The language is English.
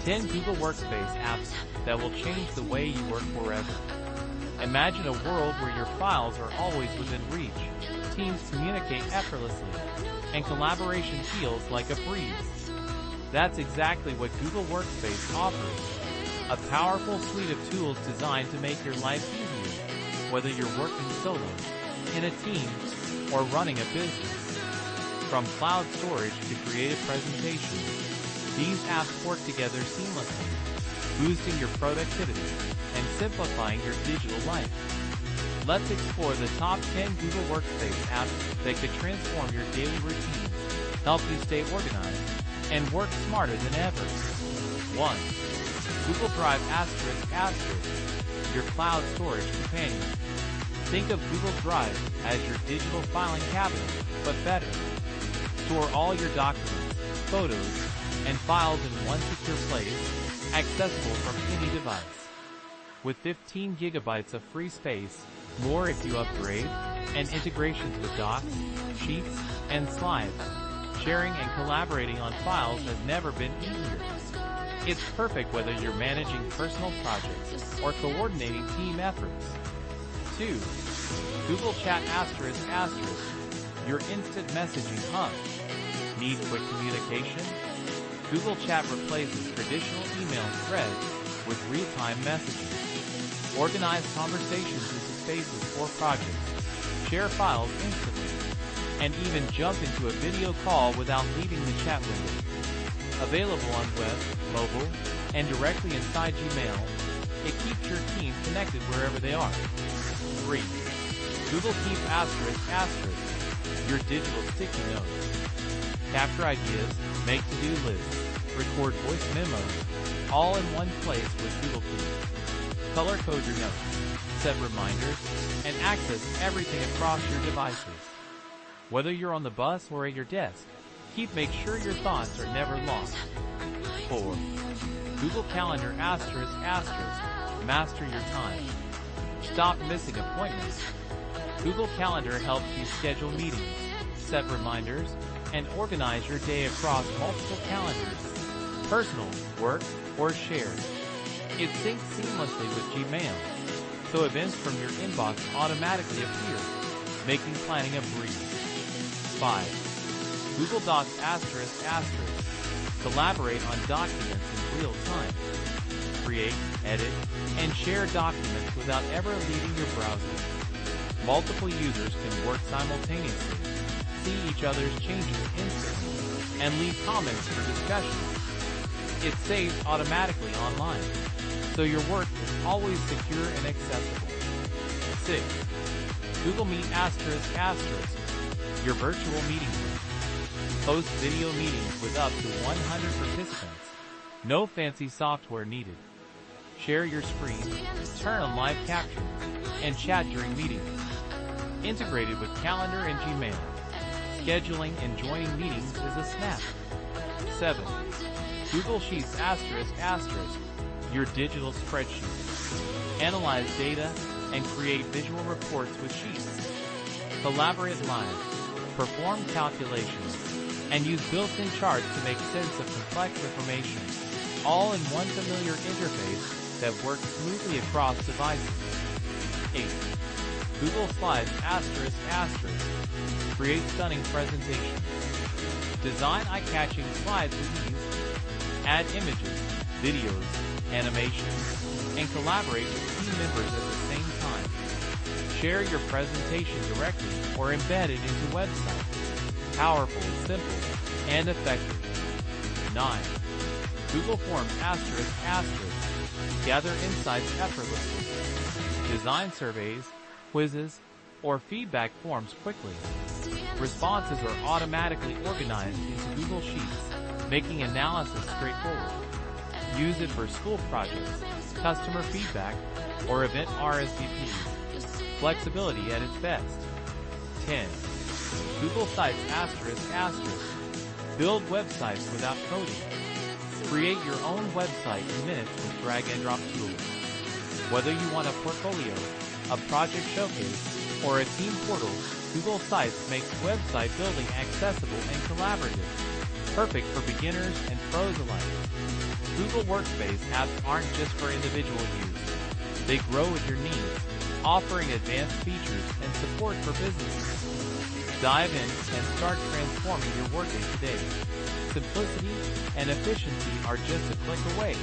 10 Google Workspace apps that will change the way you work forever. Imagine a world where your files are always within reach, teams communicate effortlessly, and collaboration feels like a breeze. That's exactly what Google Workspace offers. A powerful suite of tools designed to make your life easier, whether you're working solo, in a team, or running a business. From cloud storage to creative presentation, these apps work together seamlessly, boosting your productivity and simplifying your digital life. Let's explore the top 10 Google Workspace apps that could transform your daily routines, help you stay organized, and work smarter than ever. 1. Google Drive ***, your cloud storage companion. Think of Google Drive as your digital filing cabinet, but better. Store all your documents, photos, and files in one secure place, accessible from any device. With 15 gigabytes of free space, more if you upgrade, and integrations with Docs, Sheets, and Slides, sharing and collaborating on files has never been easier. It's perfect whether you're managing personal projects or coordinating team efforts. 2. Google Chat ***, your instant messaging hub. Need quick communication? Google Chat replaces traditional email threads with real-time messaging. Organize conversations into spaces or projects, share files instantly, and even jump into a video call without leaving the chat window. Available on web, mobile, and directly inside Gmail, it keeps your team connected wherever they are. 3. Google Keep ***, your digital sticky notes. Capture ideas, make to-do lists, record voice memos, all in one place with Google Keep. Color code your notes, set reminders, and access everything across your devices. Whether you're on the bus or at your desk, Keep makes sure your thoughts are never lost. 4. Google Calendar ***, master your time. Stop missing appointments. Google Calendar helps you schedule meetings, set reminders, and organize your day across multiple calendars, personal, work, or shared. It syncs seamlessly with Gmail, so events from your inbox automatically appear, making planning a breeze. 5. Google Docs ***, collaborate on documents in real time. Create, edit, and share documents without ever leaving your browser. Multiple users can work simultaneously, see each other's changes instantly, and leave comments for discussion. It saves automatically online, so your work is always secure and accessible. 6. Google Meet ***, your virtual meeting room. Host video meetings with up to 100 participants. No fancy software needed. Share your screen, turn on live captions, and chat during meetings. Integrated with Calendar and Gmail. Scheduling and joining meetings is a snap. 7. Google Sheets ***, your digital spreadsheet. Analyze data and create visual reports with Sheets. Collaborate live, perform calculations, and use built-in charts to make sense of complex information, all in one familiar interface that works smoothly across devices. 8. Google Slides ***, create stunning presentations. Design eye-catching slides with ease, add images, videos, animations, and collaborate with team members at the same time. Share your presentation directly or embed it into websites. Powerful, simple, and effective. 9. Google Forms ***, gather insights effortlessly. Design surveys, quizzes, or feedback forms quickly. Responses are automatically organized into Google Sheets, making analysis straightforward. Use it for school projects, customer feedback, or event RSVPs. Flexibility at its best. 10. Google Sites ***, build websites without coding. Create your own website in minutes with drag-and-drop tools. Whether you want a portfolio, a project showcase, or a team portal, Google Sites makes website building accessible and collaborative, perfect for beginners and pros alike. Google Workspace apps aren't just for individual use. They grow with your needs, offering advanced features and support for businesses. Dive in and start transforming your workday today. Simplicity and efficiency are just a click away.